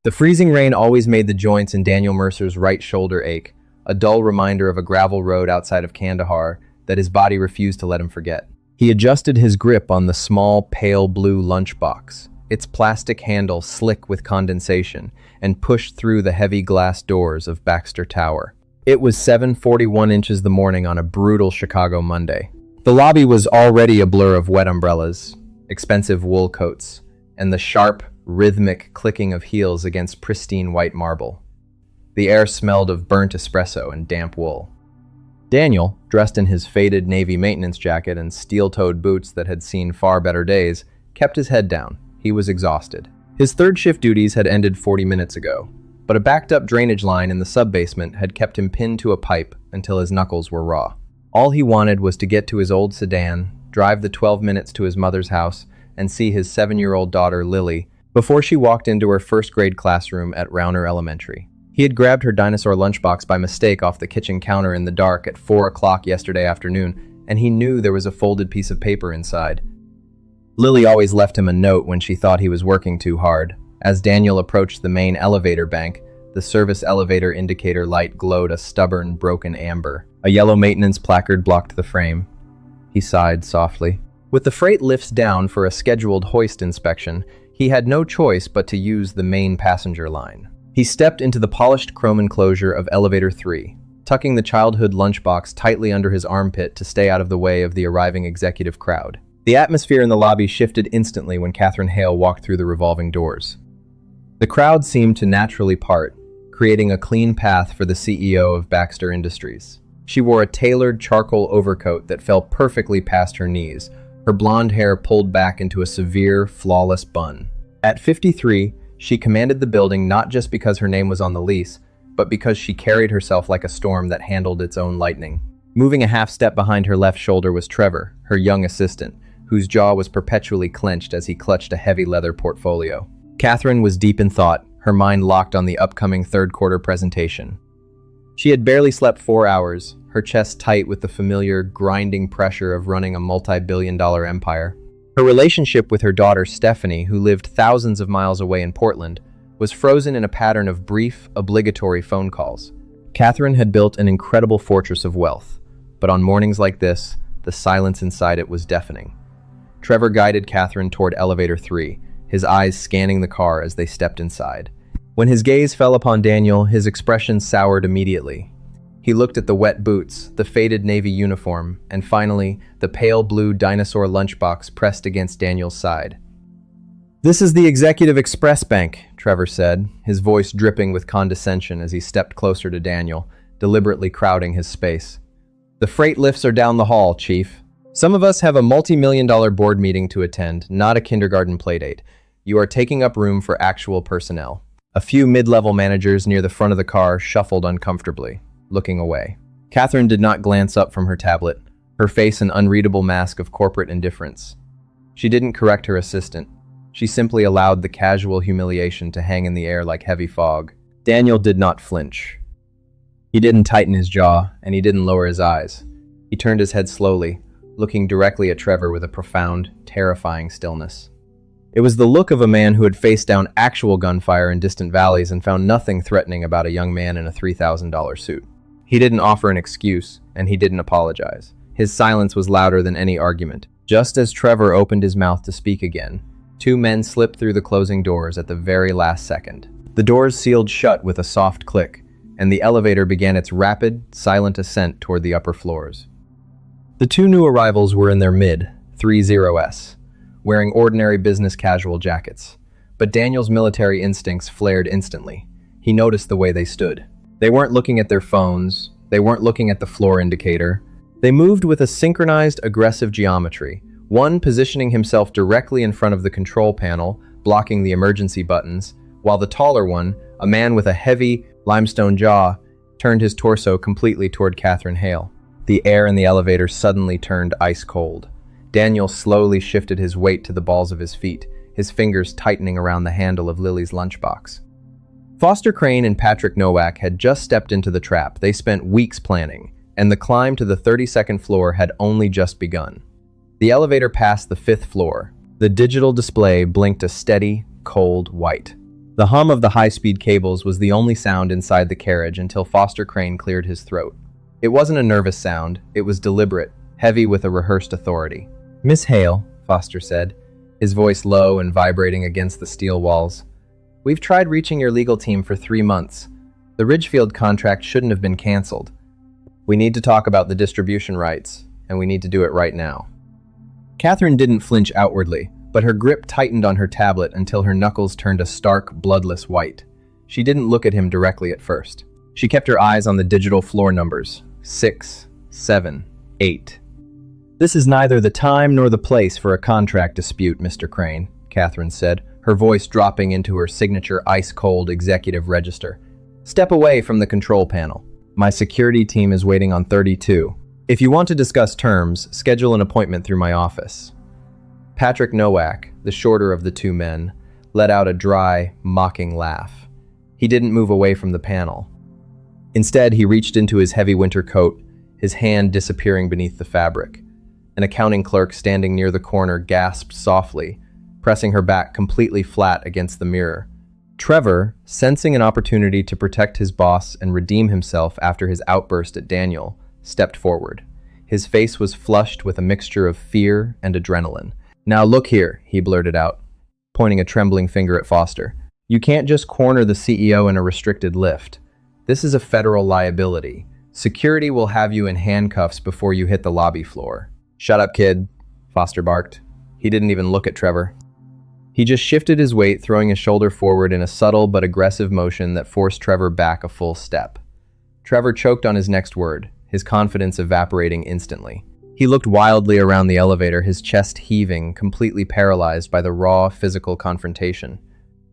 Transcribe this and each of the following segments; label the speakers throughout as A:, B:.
A: The freezing rain always made the joints in Daniel Mercer's right shoulder ache, a dull reminder of a gravel road outside of Kandahar that his body refused to let him forget. He adjusted his grip on the small, pale blue lunchbox, its plastic handle slick with condensation, and pushed through the heavy glass doors of Baxter Tower. It was 7:41 inches the morning on a brutal Chicago Monday. The lobby was already a blur of wet umbrellas, expensive wool coats, and the sharp, rhythmic clicking of heels against pristine white marble. The air smelled of burnt espresso and damp wool. Daniel, dressed in his faded navy maintenance jacket and steel-toed boots that had seen far better days, kept his head down. He was exhausted. His third shift duties had ended 40 minutes ago, but a backed-up drainage line in the sub-basement had kept him pinned to a pipe until his knuckles were raw. All he wanted was to get to his old sedan, drive the 12 minutes to his mother's house, and see his 7-year-old daughter, Lily, before she walked into her first-grade classroom at Rauner Elementary. He had grabbed her dinosaur lunchbox by mistake off the kitchen counter in the dark at 4 o'clock yesterday afternoon, and he knew there was a folded piece of paper inside. Lily always left him a note when she thought he was working too hard. As Daniel approached the main elevator bank, the service elevator indicator light glowed a stubborn, broken amber. A yellow maintenance placard blocked the frame. He sighed softly. With the freight lifts down for a scheduled hoist inspection, he had no choice but to use the main passenger line. He stepped into the polished chrome enclosure of Elevator 3, tucking the childhood lunchbox tightly under his armpit to stay out of the way of the arriving executive crowd. The atmosphere in the lobby shifted instantly when Catherine Hale walked through the revolving doors. The crowd seemed to naturally part, creating a clean path for the CEO of Baxter Industries. She wore a tailored charcoal overcoat that fell perfectly past her knees, her blonde hair pulled back into a severe, flawless bun. At 53, she commanded the building not just because her name was on the lease, but because she carried herself like a storm that handled its own lightning. Moving a half step behind her left shoulder was Trevor, her young assistant, whose jaw was perpetually clenched as he clutched a heavy leather portfolio. Catherine was deep in thought, her mind locked on the upcoming third-quarter presentation. She had barely slept 4 hours, her chest tight with the familiar, grinding pressure of running a multi-billion-dollar empire. Her relationship with her daughter Stephanie, who lived thousands of miles away in Portland, was frozen in a pattern of brief, obligatory phone calls. Catherine had built an incredible fortress of wealth, but on mornings like this, the silence inside it was deafening. Trevor guided Catherine toward Elevator 3, his eyes scanning the car as they stepped inside. When his gaze fell upon Daniel, his expression soured immediately. He looked at the wet boots, the faded navy uniform, and finally, the pale blue dinosaur lunchbox pressed against Daniel's side. "This is the Executive Express Bank," Trevor said, his voice dripping with condescension as he stepped closer to Daniel, deliberately crowding his space. "The freight lifts are down the hall, Chief. Some of us have a multi-million-dollar board meeting to attend, not a kindergarten playdate. You are taking up room for actual personnel." A few mid-level managers near the front of the car shuffled uncomfortably, looking away. Catherine did not glance up from her tablet, her face an unreadable mask of corporate indifference. She didn't correct her assistant. She simply allowed the casual humiliation to hang in the air like heavy fog. Daniel did not flinch. He didn't tighten his jaw, and he didn't lower his eyes. He turned his head slowly, looking directly at Trevor with a profound, terrifying stillness. It was the look of a man who had faced down actual gunfire in distant valleys and found nothing threatening about a young man in a $3,000 suit. He didn't offer an excuse, and he didn't apologize. His silence was louder than any argument. Just as Trevor opened his mouth to speak again, two men slipped through the closing doors at the very last second. The doors sealed shut with a soft click, and the elevator began its rapid, silent ascent toward the upper floors. The two new arrivals were in their mid-30s, wearing ordinary business casual jackets. But Daniel's military instincts flared instantly. He noticed the way they stood. They weren't looking at their phones. They weren't looking at the floor indicator. They moved with a synchronized, aggressive geometry, one positioning himself directly in front of the control panel, blocking the emergency buttons, while the taller one, a man with a heavy, limestone jaw, turned his torso completely toward Catherine Hale. The air in the elevator suddenly turned ice cold. Daniel slowly shifted his weight to the balls of his feet, his fingers tightening around the handle of Lily's lunchbox. Foster Crane and Patrick Nowak had just stepped into the trap they spent weeks planning, and the climb to the 32nd floor had only just begun. The elevator passed the 5th floor. The digital display blinked a steady, cold white. The hum of the high-speed cables was the only sound inside the carriage until Foster Crane cleared his throat. It wasn't a nervous sound, it was deliberate, heavy with a rehearsed authority. "Miss Hale," Foster said, his voice low and vibrating against the steel walls. "We've tried reaching your legal team for 3 months. The Ridgefield contract shouldn't have been canceled. We need to talk about the distribution rights, and we need to do it right now." Catherine didn't flinch outwardly, but her grip tightened on her tablet until her knuckles turned a stark, bloodless white. She didn't look at him directly at first. She kept her eyes on the digital floor numbers, 6, 7, 8. "This is neither the time nor the place for a contract dispute, Mr. Crane," Catherine said, her voice dropping into her signature ice-cold executive register. "Step away from the control panel. My security team is waiting on 32. If you want to discuss terms, schedule an appointment through my office." Patrick Nowak, the shorter of the two men, let out a dry, mocking laugh. He didn't move away from the panel. Instead, he reached into his heavy winter coat, his hand disappearing beneath the fabric. An accounting clerk standing near the corner gasped softly, pressing her back completely flat against the mirror. Trevor, sensing an opportunity to protect his boss and redeem himself after his outburst at Daniel, stepped forward. His face was flushed with a mixture of fear and adrenaline. "Now look here," he blurted out, pointing a trembling finger at Foster. "You can't just corner the CEO in a restricted lift. This is a federal liability. Security will have you in handcuffs before you hit the lobby floor." "Shut up, kid," Foster barked. He didn't even look at Trevor. He just shifted his weight, throwing his shoulder forward in a subtle but aggressive motion that forced Trevor back a full step. Trevor choked on his next word, his confidence evaporating instantly. He looked wildly around the elevator, his chest heaving, completely paralyzed by the raw, physical confrontation.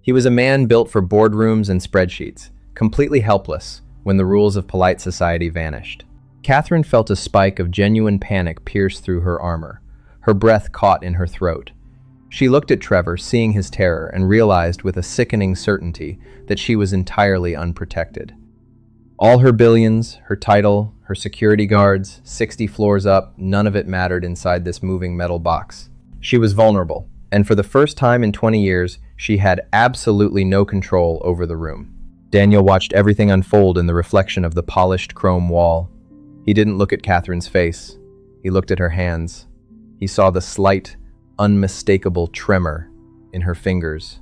A: He was a man built for boardrooms and spreadsheets, completely helpless when the rules of polite society vanished. Catherine felt a spike of genuine panic pierce through her armor. Her breath caught in her throat. She looked at Trevor, seeing his terror, and realized with a sickening certainty that she was entirely unprotected. All her billions, her title, her security guards, 60 floors up, none of it mattered inside this moving metal box. She was vulnerable, and for the first time in 20 years, she had absolutely no control over the room. Daniel watched everything unfold in the reflection of the polished chrome wall. He didn't look at Catherine's face. He looked at her hands. He saw the slight, unmistakable tremor in her fingers.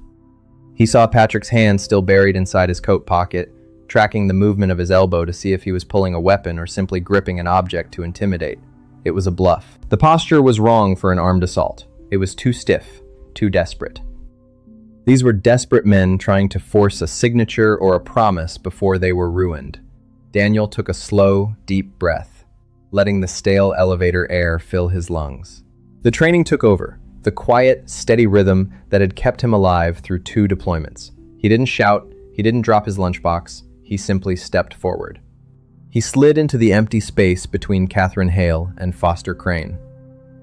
A: He saw Patrick's hand still buried inside his coat pocket, tracking the movement of his elbow to see if he was pulling a weapon or simply gripping an object to intimidate. It was a bluff. The posture was wrong for an armed assault. It was too stiff, too desperate. These were desperate men trying to force a signature or a promise before they were ruined. Daniel took a slow, deep breath, letting the stale elevator air fill his lungs. The training took over, the quiet, steady rhythm that had kept him alive through 2 deployments. He didn't shout, he didn't drop his lunchbox, he simply stepped forward. He slid into the empty space between Catherine Hale and Foster Crane.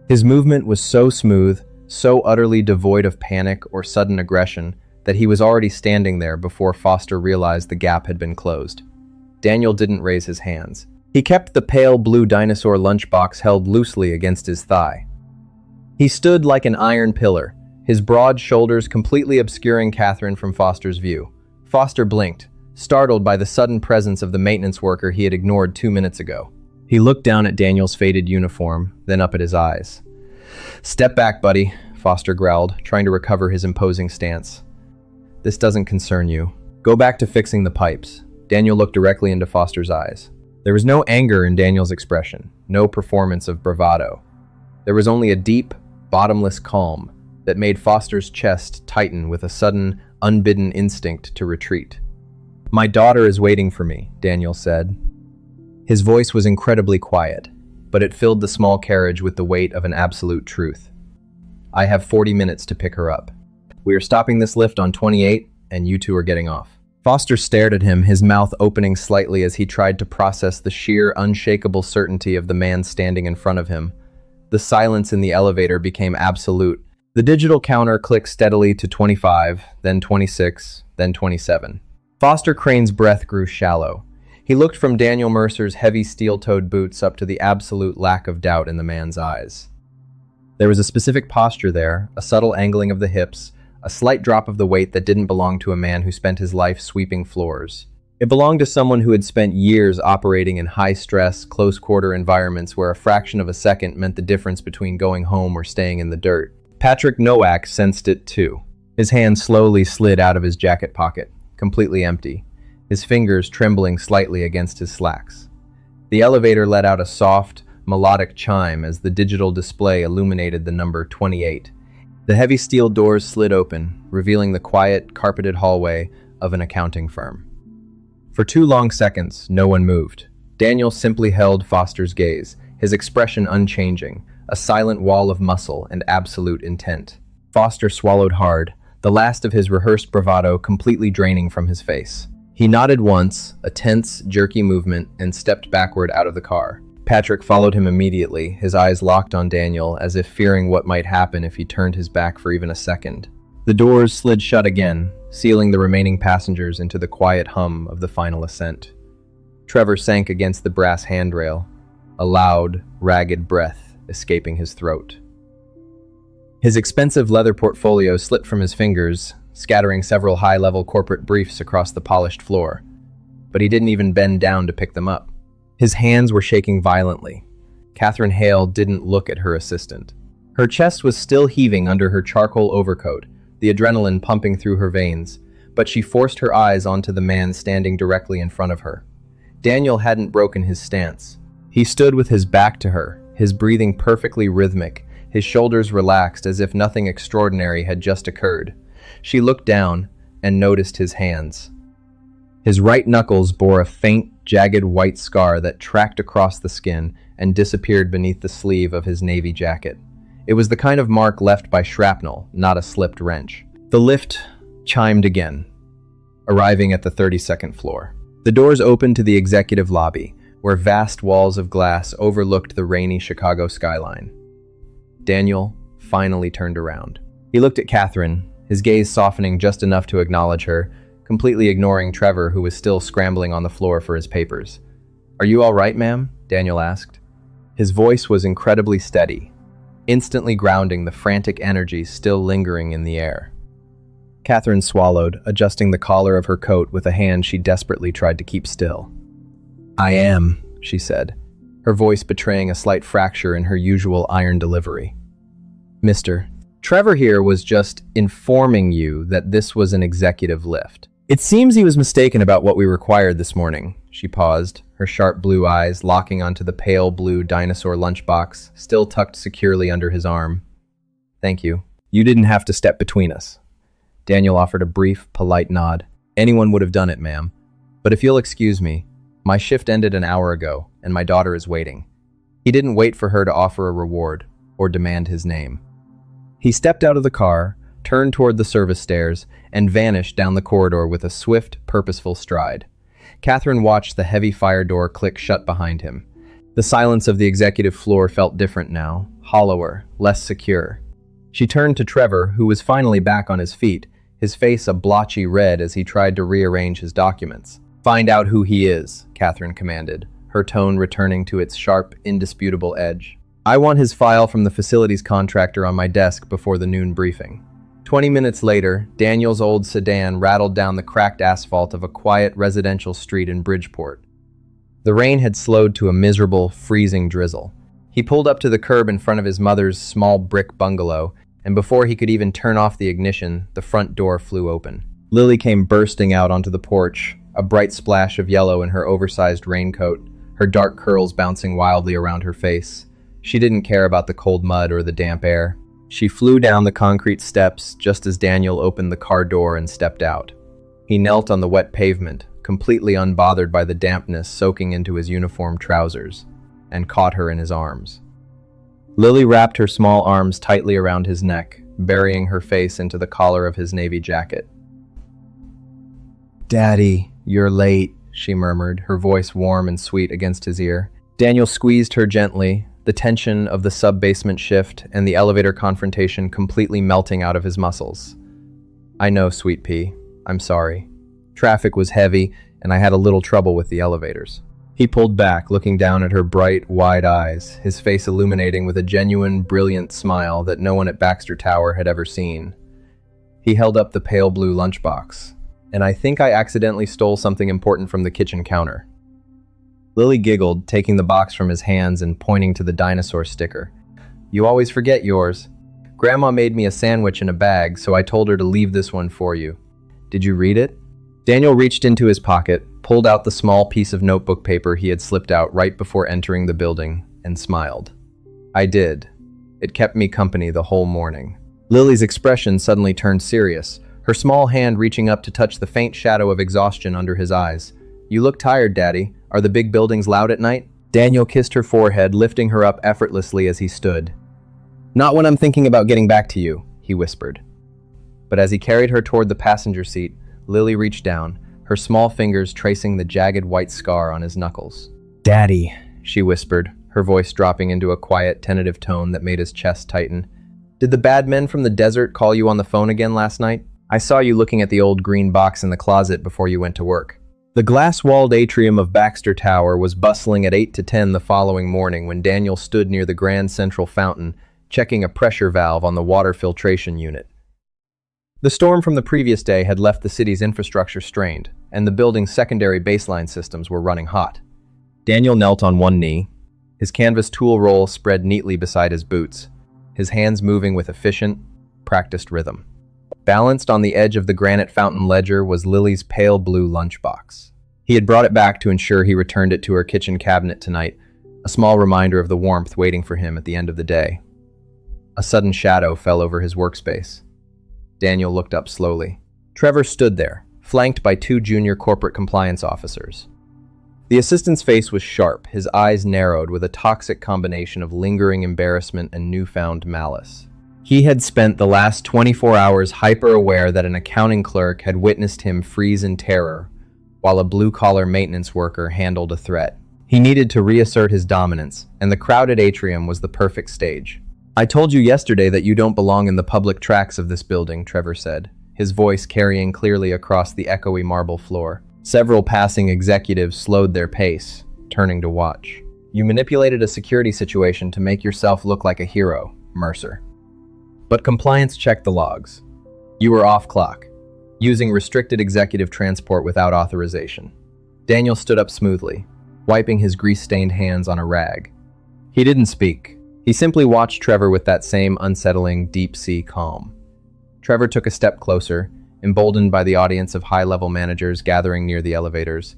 A: His movement was so smooth, so utterly devoid of panic or sudden aggression, that he was already standing there before Foster realized the gap had been closed. Daniel didn't raise his hands. He kept the pale blue dinosaur lunchbox held loosely against his thigh. He stood like an iron pillar, his broad shoulders completely obscuring Catherine from Foster's view. Foster blinked, startled by the sudden presence of the maintenance worker he had ignored 2 minutes ago. He looked down at Daniel's faded uniform, then up at his eyes. "Step back, buddy," Foster growled, trying to recover his imposing stance. "This doesn't concern you. Go back to fixing the pipes." Daniel looked directly into Foster's eyes. There was no anger in Daniel's expression, no performance of bravado. There was only a deep, bottomless calm that made Foster's chest tighten with a sudden, unbidden instinct to retreat. "My daughter is waiting for me," Daniel said. His voice was incredibly quiet, but it filled the small carriage with the weight of an absolute truth. "I have 40 minutes to pick her up. We are stopping this lift on 28, and you two are getting off." Foster stared at him, his mouth opening slightly as he tried to process the sheer, unshakable certainty of the man standing in front of him. The silence in the elevator became absolute. The digital counter clicked steadily to 25, then 26, then 27. Foster Crane's breath grew shallow. He looked from Daniel Mercer's heavy steel-toed boots up to the absolute lack of doubt in the man's eyes. There was a specific posture there, a subtle angling of the hips, a slight drop of the weight that didn't belong to a man who spent his life sweeping floors. It belonged to someone who had spent years operating in high-stress, close-quarter environments where a fraction of a second meant the difference between going home or staying in the dirt. Patrick Nowak sensed it too. His hand slowly slid out of his jacket pocket, completely empty, his fingers trembling slightly against his slacks. The elevator let out a soft, melodic chime as the digital display illuminated the number 28. The heavy steel doors slid open, revealing the quiet, carpeted hallway of an accounting firm. For 2 long seconds, no one moved. Daniel simply held Foster's gaze, his expression unchanging, a silent wall of muscle and absolute intent. Foster swallowed hard, the last of his rehearsed bravado completely draining from his face. He nodded once, a tense, jerky movement, and stepped backward out of the car. Patrick followed him immediately, his eyes locked on Daniel, as if fearing what might happen if he turned his back for even a second. The doors slid shut again, sealing the remaining passengers into the quiet hum of the final ascent. Trevor sank against the brass handrail, a loud, ragged breath escaping his throat. His expensive leather portfolio slipped from his fingers, scattering several high-level corporate briefs across the polished floor. But he didn't even bend down to pick them up. His hands were shaking violently. Catherine Hale didn't look at her assistant. Her chest was still heaving under her charcoal overcoat, the adrenaline pumping through her veins, but she forced her eyes onto the man standing directly in front of her. Daniel hadn't broken his stance. He stood with his back to her, his breathing perfectly rhythmic, his shoulders relaxed as if nothing extraordinary had just occurred. She looked down and noticed his hands. His right knuckles bore a faint, jagged white scar that tracked across the skin and disappeared beneath the sleeve of his navy jacket. It was the kind of mark left by shrapnel, not a slipped wrench. The lift chimed again, arriving at the 32nd floor. The doors opened to the executive lobby, where vast walls of glass overlooked the rainy Chicago skyline. Daniel finally turned around. He looked at Catherine, his gaze softening just enough to acknowledge her, completely ignoring Trevor, who was still scrambling on the floor for his papers. "Are you all right, ma'am?" Daniel asked. His voice was incredibly steady, instantly grounding the frantic energy still lingering in the air. Catherine swallowed, adjusting the collar of her coat with a hand she desperately tried to keep still. "I am," she said, her voice betraying a slight fracture in her usual iron delivery. "Mr. Trevor here was just informing you that this was an executive lift. It seems he was mistaken about what we required this morning." She paused, her sharp blue eyes locking onto the pale blue dinosaur lunchbox, still tucked securely under his arm. "Thank you. You didn't have to step between us." Daniel offered a brief, polite nod. "Anyone would have done it, ma'am. But if you'll excuse me, my shift ended an hour ago, and my daughter is waiting." He didn't wait for her to offer a reward or demand his name. He stepped out of the car, turned toward the service stairs, and vanished down the corridor with a swift, purposeful stride. Catherine watched the heavy fire door click shut behind him. The silence of the executive floor felt different now, hollower, less secure. She turned to Trevor, who was finally back on his feet, his face a blotchy red as he tried to rearrange his documents. "Find out who he is," Catherine commanded, her tone returning to its sharp, indisputable edge. "I want his file from the facilities contractor on my desk before the noon briefing." 20 minutes later, Daniel's old sedan rattled down the cracked asphalt of a quiet residential street in Bridgeport. The rain had slowed to a miserable, freezing drizzle. He pulled up to the curb in front of his mother's small brick bungalow, and before he could even turn off the ignition, the front door flew open. Lily came bursting out onto the porch, a bright splash of yellow in her oversized raincoat, her dark curls bouncing wildly around her face. She didn't care about the cold mud or the damp air. She flew down the concrete steps just as Daniel opened the car door and stepped out. He knelt on the wet pavement, completely unbothered by the dampness soaking into his uniform trousers, and caught her in his arms. Lily wrapped her small arms tightly around his neck, burying her face into the collar of his navy jacket. "Daddy, you're late," she murmured, her voice warm and sweet against his ear. Daniel squeezed her gently, the tension of the sub-basement shift and the elevator confrontation completely melting out of his muscles. "I know, sweet pea. I'm sorry. Traffic was heavy, and I had a little trouble with the elevators." He pulled back, looking down at her bright, wide eyes, his face illuminating with a genuine, brilliant smile that no one at Baxter Tower had ever seen. He held up the pale blue lunchbox. And I think I accidentally stole something important from the kitchen counter. Lily giggled, taking the box from his hands and pointing to the dinosaur sticker. You always forget yours. Grandma made me a sandwich in a bag, so I told her to leave this one for you. Did you read it? Daniel reached into his pocket, pulled out the small piece of notebook paper he had slipped out right before entering the building, and smiled. I did. It kept me company the whole morning. Lily's expression suddenly turned serious, her small hand reaching up to touch the faint shadow of exhaustion under his eyes. You look tired, Daddy. Are the big buildings loud at night? Daniel kissed her forehead, lifting her up effortlessly as he stood. Not when I'm thinking about getting back to you, he whispered. But as he carried her toward the passenger seat, Lily reached down, her small fingers tracing the jagged white scar on his knuckles. Daddy, she whispered, her voice dropping into a quiet, tentative tone that made his chest tighten. Did the bad men from the desert call you on the phone again last night? I saw you looking at the old green box in the closet before you went to work. The glass-walled atrium of Baxter Tower was bustling at 8 to 10 the following morning when Daniel stood near the Grand Central Fountain, checking a pressure valve on the water filtration unit. The storm from the previous day had left the city's infrastructure strained, and the building's secondary baseline systems were running hot. Daniel knelt on one knee, his canvas tool roll spread neatly beside his boots, his hands moving with efficient, practiced rhythm. Balanced on the edge of the granite fountain ledger was Lily's pale blue lunchbox. He had brought it back to ensure he returned it to her kitchen cabinet tonight, a small reminder of the warmth waiting for him at the end of the day. A sudden shadow fell over his workspace. Daniel looked up slowly. Trevor stood there, flanked by two junior corporate compliance officers. The assistant's face was sharp, his eyes narrowed with a toxic combination of lingering embarrassment and newfound malice. He had spent the last 24 hours hyper-aware that an accounting clerk had witnessed him freeze in terror, while a blue-collar maintenance worker handled a threat. He needed to reassert his dominance, and the crowded atrium was the perfect stage. I told you yesterday that you don't belong in the public tracks of this building, Trevor said, his voice carrying clearly across the echoey marble floor. Several passing executives slowed their pace, turning to watch. You manipulated a security situation to make yourself look like a hero, Mercer. But compliance checked the logs. You were off clock, using restricted executive transport without authorization. Daniel stood up smoothly, wiping his grease-stained hands on a rag. He didn't speak. He simply watched Trevor with that same unsettling, deep-sea calm. Trevor took a step closer, emboldened by the audience of high-level managers gathering near the elevators.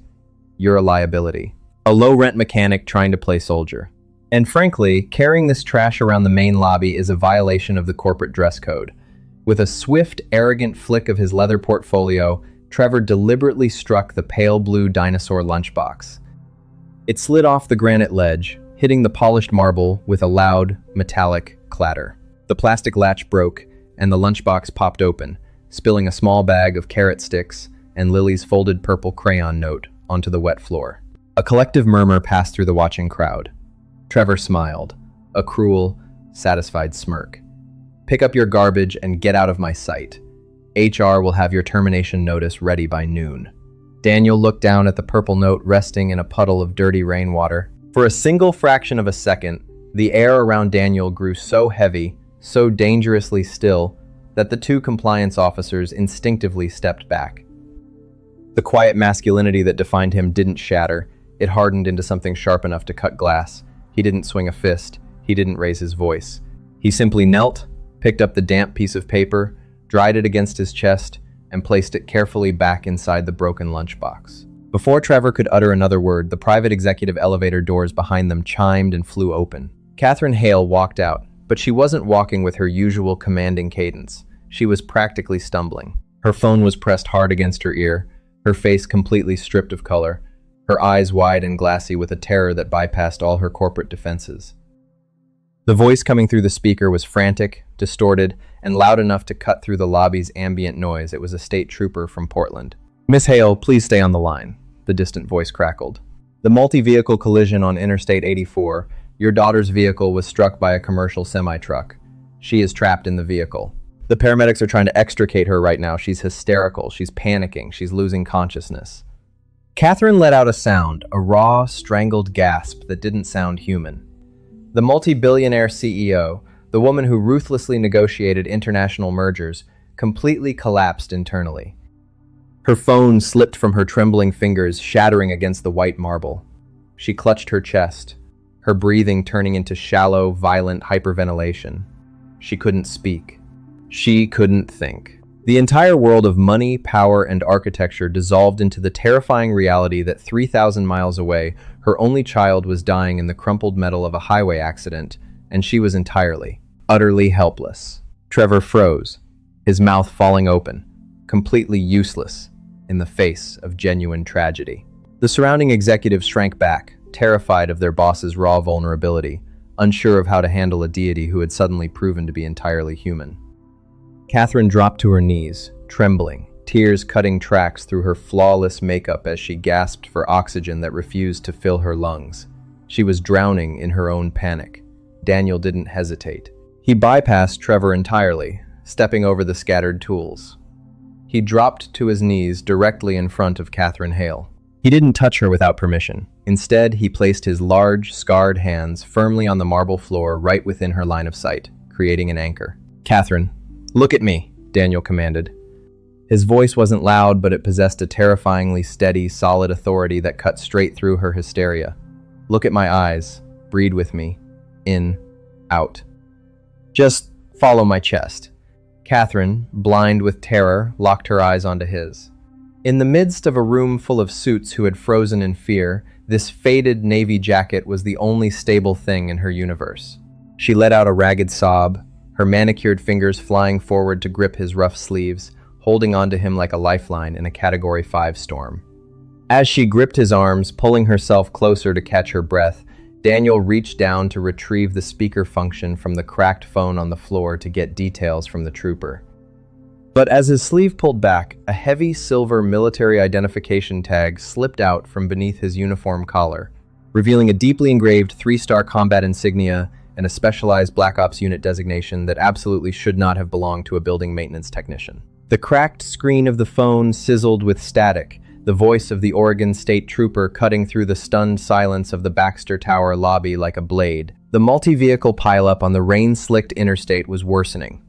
A: You're a liability. A low-rent mechanic trying to play soldier. And frankly, carrying this trash around the main lobby is a violation of the corporate dress code. With a swift, arrogant flick of his leather portfolio, Trevor deliberately struck the pale blue dinosaur lunchbox. It slid off the granite ledge, hitting the polished marble with a loud, metallic clatter. The plastic latch broke, and the lunchbox popped open, spilling a small bag of carrot sticks and Lily's folded purple crayon note onto the wet floor. A collective murmur passed through the watching crowd. Trevor smiled, a cruel, satisfied smirk. Pick up your garbage and get out of my sight. HR will have your termination notice ready by noon. Daniel looked down at the purple note resting in a puddle of dirty rainwater. For a single fraction of a second, the air around Daniel grew so heavy, so dangerously still, that the two compliance officers instinctively stepped back. The quiet masculinity that defined him didn't shatter. It hardened into something sharp enough to cut glass. He didn't swing a fist. He didn't raise his voice. He simply knelt, picked up the damp piece of paper, dried it against his chest, and placed it carefully back inside the broken lunchbox. Before Trevor could utter another word, the private executive elevator doors behind them chimed and flew open. Catherine Hale walked out, but she wasn't walking with her usual commanding cadence. She was practically stumbling. Her phone was pressed hard against her ear, her face completely stripped of color, her eyes wide and glassy with a terror that bypassed all her corporate defenses. The voice coming through the speaker was frantic, distorted, and loud enough to cut through the lobby's ambient noise. It was a state trooper from Portland. Miss Hale, please stay on the line, the distant voice crackled. The multi-vehicle collision on Interstate 84, your daughter's vehicle was struck by a commercial semi-truck. She is trapped in the vehicle. The paramedics are trying to extricate her right now. She's hysterical. She's panicking. She's losing consciousness. Catherine let out a sound, a raw, strangled gasp that didn't sound human. The multi-billionaire CEO, the woman who ruthlessly negotiated international mergers, completely collapsed internally. Her phone slipped from her trembling fingers, shattering against the white marble. She clutched her chest, her breathing turning into shallow, violent hyperventilation. She couldn't speak. She couldn't think. The entire world of money, power, and architecture dissolved into the terrifying reality that 3,000 miles away, her only child was dying in the crumpled metal of a highway accident, and she was entirely, utterly helpless. Trevor froze, his mouth falling open, completely useless in the face of genuine tragedy. The surrounding executives shrank back, terrified of their boss's raw vulnerability, unsure of how to handle a deity who had suddenly proven to be entirely human. Catherine dropped to her knees, trembling, tears cutting tracks through her flawless makeup as she gasped for oxygen that refused to fill her lungs. She was drowning in her own panic. Daniel didn't hesitate. He bypassed Trevor entirely, stepping over the scattered tools. He dropped to his knees directly in front of Catherine Hale. He didn't touch her without permission. Instead, he placed his large, scarred hands firmly on the marble floor right within her line of sight, creating an anchor. "Catherine, look at me," Daniel commanded. His voice wasn't loud, but it possessed a terrifyingly steady, solid authority that cut straight through her hysteria. "Look at my eyes. Breathe with me. In, out. Just follow my chest." Catherine, blind with terror, locked her eyes onto his. In the midst of a room full of suits who had frozen in fear, this faded navy jacket was the only stable thing in her universe. She let out a ragged sob, her manicured fingers flying forward to grip his rough sleeves, holding onto him like a lifeline in a Category 5 storm. As she gripped his arms, pulling herself closer to catch her breath, Daniel reached down to retrieve the speaker function from the cracked phone on the floor to get details from the trooper. But as his sleeve pulled back, a heavy silver military identification tag slipped out from beneath his uniform collar, revealing a deeply engraved 3-star combat insignia and a specialized Black Ops unit designation that absolutely should not have belonged to a building maintenance technician. The cracked screen of the phone sizzled with static, the voice of the Oregon State Trooper cutting through the stunned silence of the Baxter Tower lobby like a blade. The multi-vehicle pileup on the rain-slicked interstate was worsening.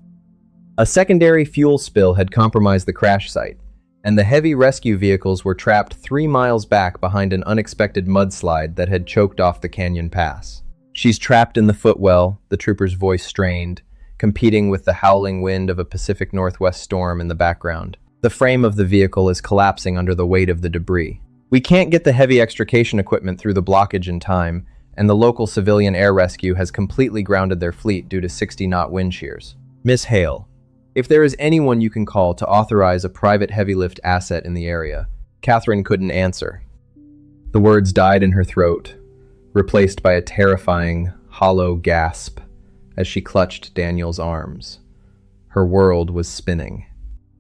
A: A secondary fuel spill had compromised the crash site, and the heavy rescue vehicles were trapped 3 miles back behind an unexpected mudslide that had choked off the canyon pass. "She's trapped in the footwell," the trooper's voice strained, competing with the howling wind of a Pacific Northwest storm in the background. "The frame of the vehicle is collapsing under the weight of the debris. We can't get the heavy extrication equipment through the blockage in time, and the local civilian air rescue has completely grounded their fleet due to 60-knot wind shears. Miss Hale, if there is anyone you can call to authorize a private heavy lift asset in the area." Catherine couldn't answer. The words died in her throat, replaced by a terrifying, hollow gasp as she clutched Daniel's arms. Her world was spinning.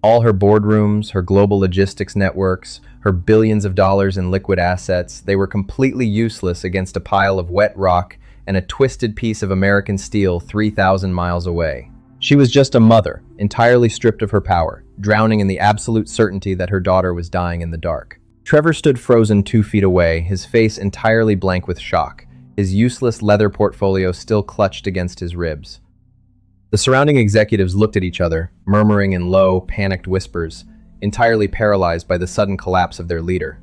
A: All her boardrooms, her global logistics networks, her billions of dollars in liquid assets, they were completely useless against a pile of wet rock and a twisted piece of American steel 3,000 miles away. She was just a mother, entirely stripped of her power, drowning in the absolute certainty that her daughter was dying in the dark. Trevor stood frozen 2 feet away, his face entirely blank with shock, his useless leather portfolio still clutched against his ribs. The surrounding executives looked at each other, murmuring in low, panicked whispers, entirely paralyzed by the sudden collapse of their leader.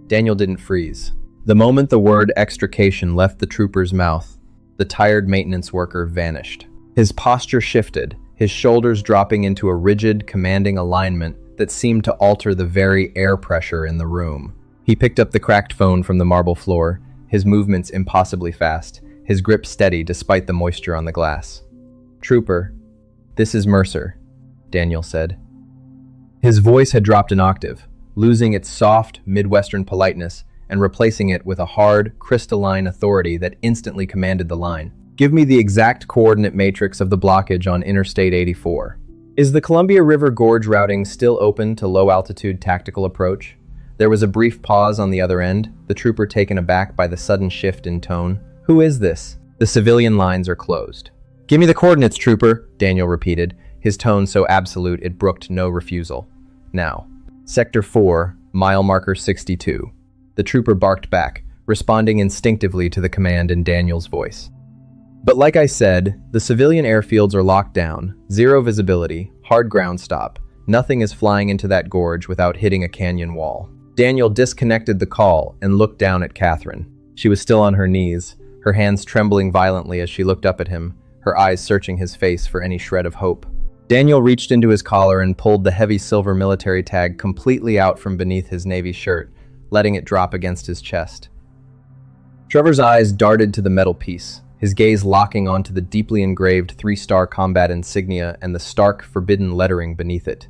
A: Daniel didn't freeze. The moment the word extrication left the trooper's mouth, the tired maintenance worker vanished. His posture shifted, his shoulders dropping into a rigid, commanding alignment that seemed to alter the very air pressure in the room. He picked up the cracked phone from the marble floor, his movements impossibly fast, his grip steady despite the moisture on the glass. "Trooper, this is Mercer," Daniel said. His voice had dropped an octave, losing its soft, Midwestern politeness and replacing it with a hard, crystalline authority that instantly commanded the line. "Give me the exact coordinate matrix of the blockage on Interstate 84. Is the Columbia River Gorge routing still open to low-altitude tactical approach?" There was a brief pause on the other end, the trooper taken aback by the sudden shift in tone. "Who is this?" "The civilian lines are closed." "Give me the coordinates, trooper," Daniel repeated, his tone so absolute it brooked no refusal. "Now." "Sector 4, mile marker 62. The trooper barked back, responding instinctively to the command in Daniel's voice. But like I said, the civilian airfields are locked down, zero visibility, hard ground stop. Nothing is flying into that gorge without hitting a canyon wall. Daniel disconnected the call and looked down at Catherine. She was still on her knees, her hands trembling violently as she looked up at him, her eyes searching his face for any shred of hope. Daniel reached into his collar and pulled the heavy silver military tag completely out from beneath his navy shirt, letting it drop against his chest. Trevor's eyes darted to the metal piece, his gaze locking onto the deeply engraved 3-star combat insignia and the stark, forbidden lettering beneath it.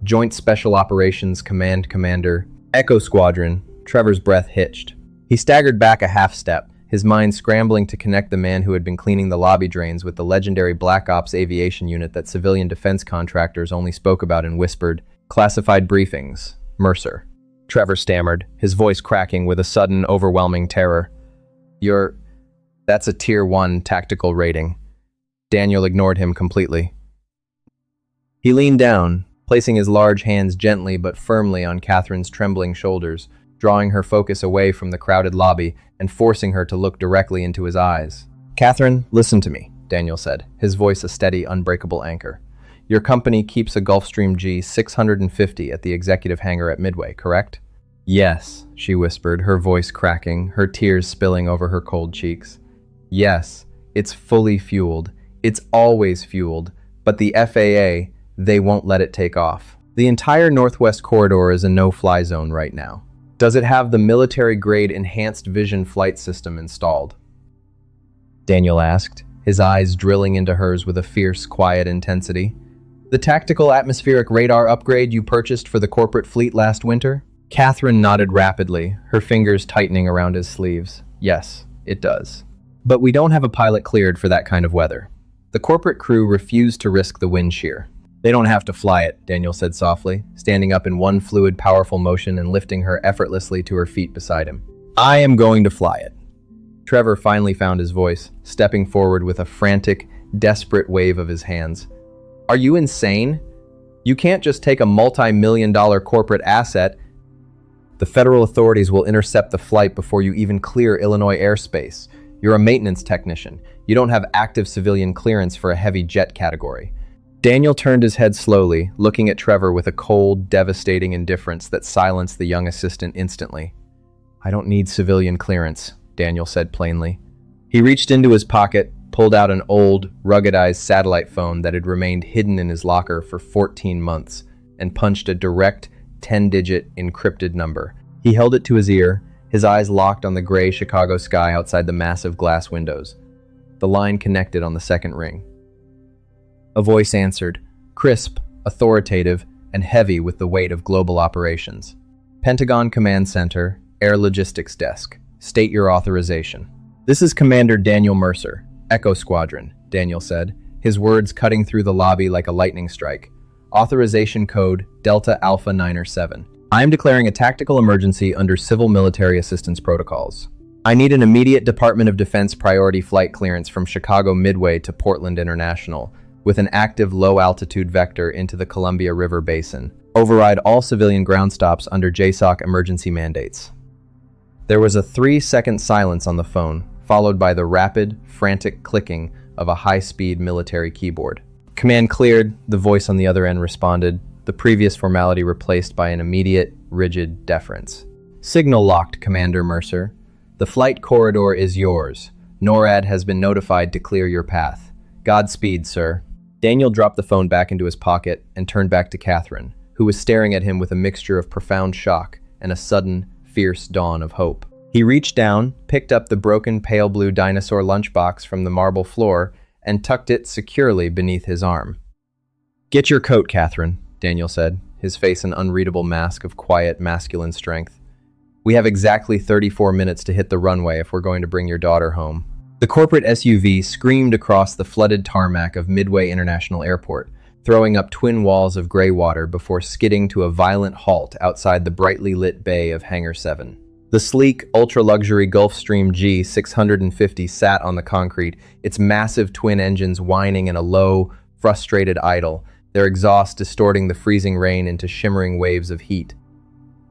A: Joint Special Operations Command Commander, Echo Squadron. Trevor's breath hitched. He staggered back a half step, his mind scrambling to connect the man who had been cleaning the lobby drains with the legendary Black Ops aviation unit that civilian defense contractors only spoke about in whispered, classified briefings. Mercer. Trevor stammered, his voice cracking with a sudden, overwhelming terror. That's a Tier 1 tactical rating. Daniel ignored him completely. He leaned down, placing his large hands gently but firmly on Catherine's trembling shoulders, drawing her focus away from the crowded lobby and forcing her to look directly into his eyes. "Catherine, listen to me," Daniel said, his voice a steady, unbreakable anchor. "Your company keeps a Gulfstream G650 at the executive hangar at Midway, correct?" "Yes," she whispered, her voice cracking, her tears spilling over her cold cheeks. "Yes, it's fully fueled. It's always fueled. But the FAA, they won't let it take off. The entire Northwest Corridor is a no-fly zone right now. Does it have the military-grade enhanced vision flight system installed?" Daniel asked, his eyes drilling into hers with a fierce, quiet intensity. "The tactical atmospheric radar upgrade you purchased for the corporate fleet last winter?" Catherine nodded rapidly, her fingers tightening around his sleeves. "Yes, it does. But we don't have a pilot cleared for that kind of weather. The corporate crew refused to risk the wind shear." "They don't have to fly it," Daniel said softly, standing up in one fluid, powerful motion and lifting her effortlessly to her feet beside him. "I am going to fly it." Trevor finally found his voice, stepping forward with a frantic, desperate wave of his hands. "Are you insane? You can't just take a multi-million-dollar corporate asset. The federal authorities will intercept the flight before you even clear Illinois airspace. You're a maintenance technician. You don't have active civilian clearance for a heavy jet category." Daniel turned his head slowly, looking at Trevor with a cold, devastating indifference that silenced the young assistant instantly. "I don't need civilian clearance," Daniel said plainly. He reached into his pocket, pulled out an old, ruggedized satellite phone that had remained hidden in his locker for 14 months, and punched a direct, 10-digit encrypted number. He held it to his ear, his eyes locked on the gray Chicago sky outside the massive glass windows. The line connected on the second ring. A voice answered, crisp, authoritative, and heavy with the weight of global operations. "Pentagon Command Center, Air Logistics Desk. State your authorization." "This is Commander Daniel Mercer, Echo Squadron," Daniel said, his words cutting through the lobby like a lightning strike. "Authorization code Delta Alpha 907. I am declaring a tactical emergency under civil military assistance protocols. I need an immediate Department of Defense priority flight clearance from Chicago Midway to Portland International, with an active low-altitude vector into the Columbia River Basin. Override all civilian ground stops under JSOC emergency mandates." There was a 3-second silence on the phone, followed by the rapid, frantic clicking of a high-speed military keyboard. "Command cleared," the voice on the other end responded, the previous formality replaced by an immediate, rigid deference. "Signal locked, Commander Mercer. The flight corridor is yours. NORAD has been notified to clear your path. Godspeed, sir." Daniel dropped the phone back into his pocket and turned back to Catherine, who was staring at him with a mixture of profound shock and a sudden, fierce dawn of hope. He reached down, picked up the broken pale blue dinosaur lunchbox from the marble floor, and tucked it securely beneath his arm. "Get your coat, Catherine," Daniel said, his face an unreadable mask of quiet, masculine strength. "We have exactly 34 minutes to hit the runway if we're going to bring your daughter home." The corporate SUV screamed across the flooded tarmac of Midway International Airport, throwing up twin walls of gray water before skidding to a violent halt outside the brightly lit bay of Hangar 7. The sleek, ultra-luxury Gulfstream G650 sat on the concrete, its massive twin engines whining in a low, frustrated idle, their exhaust distorting the freezing rain into shimmering waves of heat.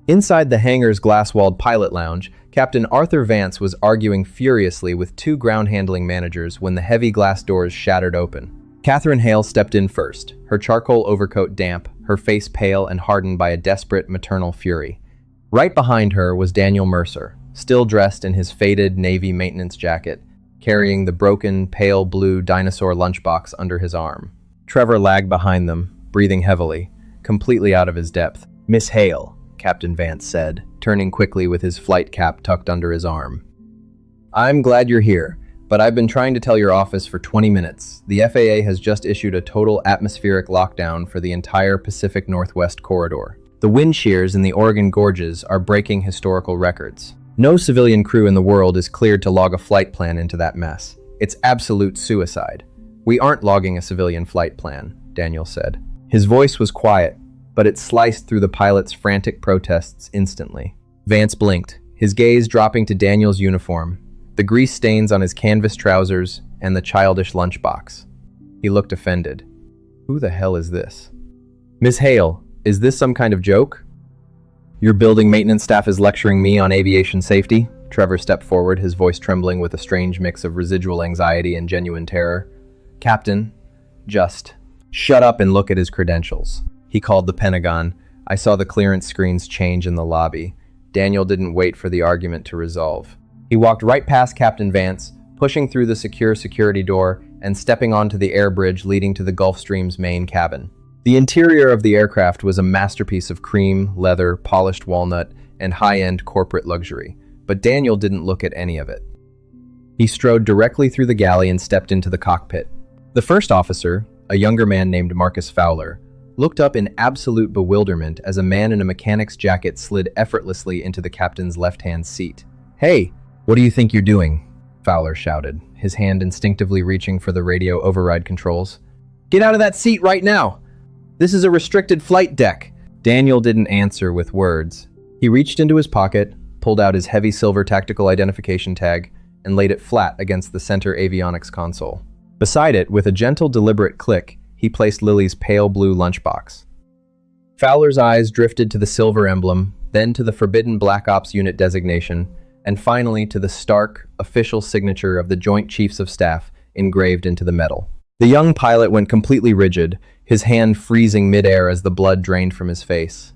A: Inside the hangar's glass-walled pilot lounge, Captain Arthur Vance was arguing furiously with two ground-handling managers when the heavy glass doors shattered open. Catherine Hale stepped in first, her charcoal overcoat damp, her face pale and hardened by a desperate maternal fury. Right behind her was Daniel Mercer, still dressed in his faded Navy maintenance jacket, carrying the broken, pale blue dinosaur lunchbox under his arm. Trevor lagged behind them, breathing heavily, completely out of his depth. "Miss Hale," Captain Vance said, turning quickly with his flight cap tucked under his arm. "I'm glad you're here, but I've been trying to tell your office for 20 minutes. The FAA has just issued a total atmospheric lockdown for the entire Pacific Northwest corridor. The wind shears in the Oregon gorges are breaking historical records. No civilian crew in the world is cleared to log a flight plan into that mess. It's absolute suicide." "We aren't logging a civilian flight plan," Daniel said. His voice was quiet, but it sliced through the pilot's frantic protests instantly. Vance blinked, his gaze dropping to Daniel's uniform, the grease stains on his canvas trousers, and the childish lunchbox. He looked offended. "Who the hell is this?" "Miss Hale, is this some kind of joke? Your building maintenance staff is lecturing me on aviation safety?" Trevor stepped forward, his voice trembling with a strange mix of residual anxiety and genuine terror. "Captain, just shut up and look at his credentials." He called the Pentagon. I saw the clearance screens change in the lobby. Daniel didn't wait for the argument to resolve. He walked right past Captain Vance, pushing through the secure security door and stepping onto the air bridge leading to the Gulfstream's main cabin. The interior of the aircraft was a masterpiece of cream, leather, polished walnut, and high-end corporate luxury, but Daniel didn't look at any of it. He strode directly through the galley and stepped into the cockpit. The first officer, a younger man named Marcus Fowler, looked up in absolute bewilderment as a man in a mechanic's jacket slid effortlessly into the captain's left-hand seat. "Hey, what do you think you're doing?" Fowler shouted, his hand instinctively reaching for the radio override controls. "Get out of that seat right now! This is a restricted flight deck!" Daniel didn't answer with words. He reached into his pocket, pulled out his heavy silver tactical identification tag, and laid it flat against the center avionics console. Beside it, with a gentle, deliberate click, he placed Lily's pale blue lunchbox. Fowler's eyes drifted to the silver emblem, then to the forbidden Black Ops unit designation, and finally to the stark, official signature of the Joint Chiefs of Staff engraved into the metal. The young pilot went completely rigid, his hand freezing midair as the blood drained from his face.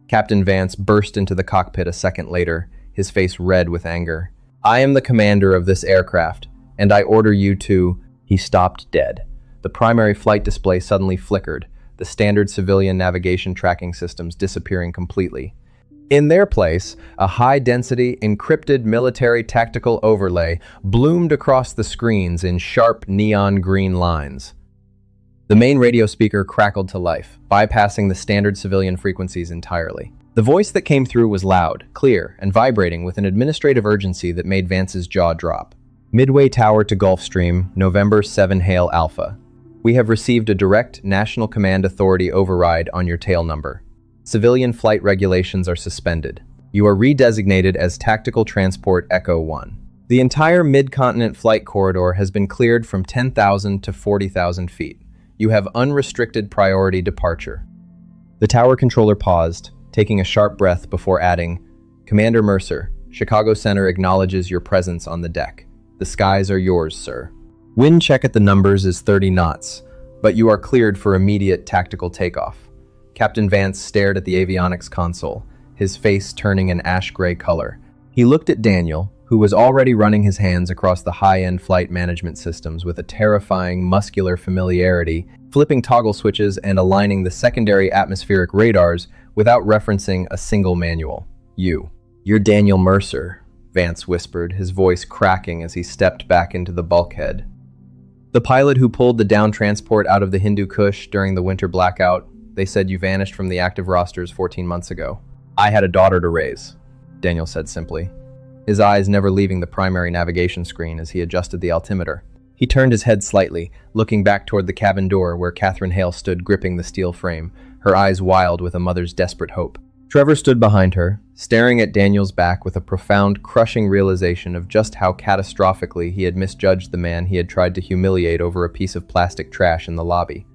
A: Captain Vance burst into the cockpit a second later, his face red with anger. "I am the commander of this aircraft, and I order you to—" He stopped dead. The primary flight display suddenly flickered, the standard civilian navigation tracking systems disappearing completely. In their place, a high-density, encrypted military tactical overlay bloomed across the screens in sharp neon green lines. The main radio speaker crackled to life, bypassing the standard civilian frequencies entirely. The voice that came through was loud, clear, and vibrating with an administrative urgency that made Vance's jaw drop. "Midway Tower to Gulfstream, November 7 Hail Alpha. We have received a direct National Command Authority override on your tail number. Civilian flight regulations are suspended. You are redesignated as Tactical Transport Echo 1. The entire mid-continent flight corridor has been cleared from 10,000 to 40,000 feet. You have unrestricted priority departure." The tower controller paused, taking a sharp breath before adding, "Commander Mercer, Chicago Center acknowledges your presence on the deck. The skies are yours, sir. Wind check at the numbers is 30 knots, but you are cleared for immediate tactical takeoff." Captain Vance stared at the avionics console, his face turning an ash-gray color. He looked at Daniel, who was already running his hands across the high-end flight management systems with a terrifying, muscular familiarity, flipping toggle switches and aligning the secondary atmospheric radars without referencing a single manual. You're Daniel Mercer," Vance whispered, his voice cracking as he stepped back into the bulkhead. "The pilot who pulled the down transport out of the Hindu Kush during the winter blackout. They said you vanished from the active rosters 14 months ago. I had a daughter to raise," Daniel said simply, his eyes never leaving the primary navigation screen as he adjusted the altimeter. He turned his head slightly, looking back toward the cabin door where Catherine Hale stood gripping the steel frame, her eyes wild with a mother's desperate hope. Trevor stood behind her, staring at Daniel's back with a profound, crushing realization of just how catastrophically he had misjudged the man he had tried to humiliate over a piece of plastic trash in the lobby.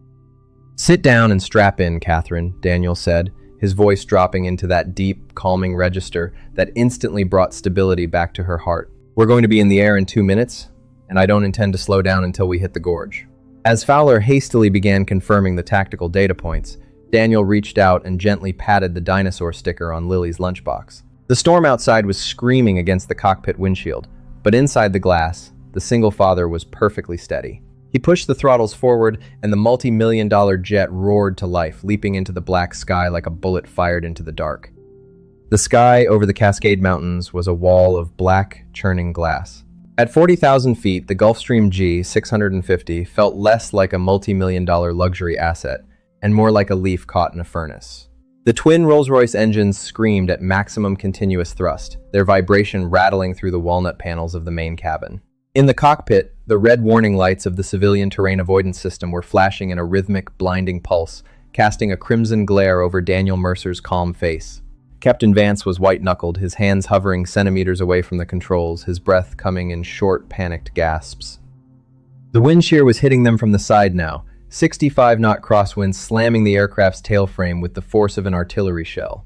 A: "Sit down and strap in, Catherine," Daniel said, his voice dropping into that deep, calming register that instantly brought stability back to her heart. "We're going to be in the air in 2 minutes, and I don't intend to slow down until we hit the gorge." As Fowler hastily began confirming the tactical data points, Daniel reached out and gently patted the dinosaur sticker on Lily's lunchbox. The storm outside was screaming against the cockpit windshield, but inside the glass, the single father was perfectly steady. He pushed the throttles forward, and the multi-million-dollar jet roared to life, leaping into the black sky like a bullet fired into the dark. The sky over the Cascade Mountains was a wall of black, churning glass. At 40,000 feet, the Gulfstream G650 felt less like a multi-million-dollar luxury asset and more like a leaf caught in a furnace. The twin Rolls-Royce engines screamed at maximum continuous thrust, their vibration rattling through the walnut panels of the main cabin. In the cockpit, the red warning lights of the civilian terrain avoidance system were flashing in a rhythmic, blinding pulse, casting a crimson glare over Daniel Mercer's calm face. Captain Vance was white-knuckled, his hands hovering centimeters away from the controls, his breath coming in short, panicked gasps. The wind shear was hitting them from the side now, 65-knot crosswinds slamming the aircraft's tailframe with the force of an artillery shell.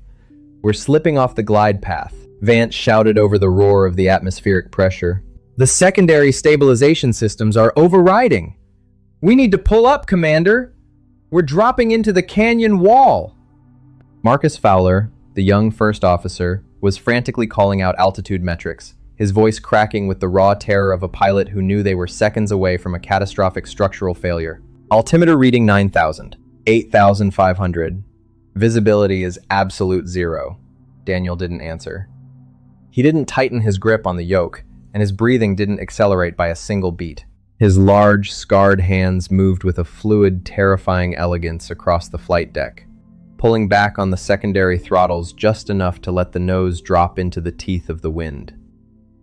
A: "We're slipping off the glide path," Vance shouted over the roar of the atmospheric pressure. "The secondary stabilization systems are overriding. We need to pull up, Commander. We're dropping into the canyon wall." Marcus Fowler, the young first officer, was frantically calling out altitude metrics, his voice cracking with the raw terror of a pilot who knew they were seconds away from a catastrophic structural failure. "Altimeter reading 9,000, 8,500. Visibility is absolute zero." Daniel didn't answer. He didn't tighten his grip on the yoke, and his breathing didn't accelerate by a single beat. His large, scarred hands moved with a fluid, terrifying elegance across the flight deck, pulling back on the secondary throttles just enough to let the nose drop into the teeth of the wind.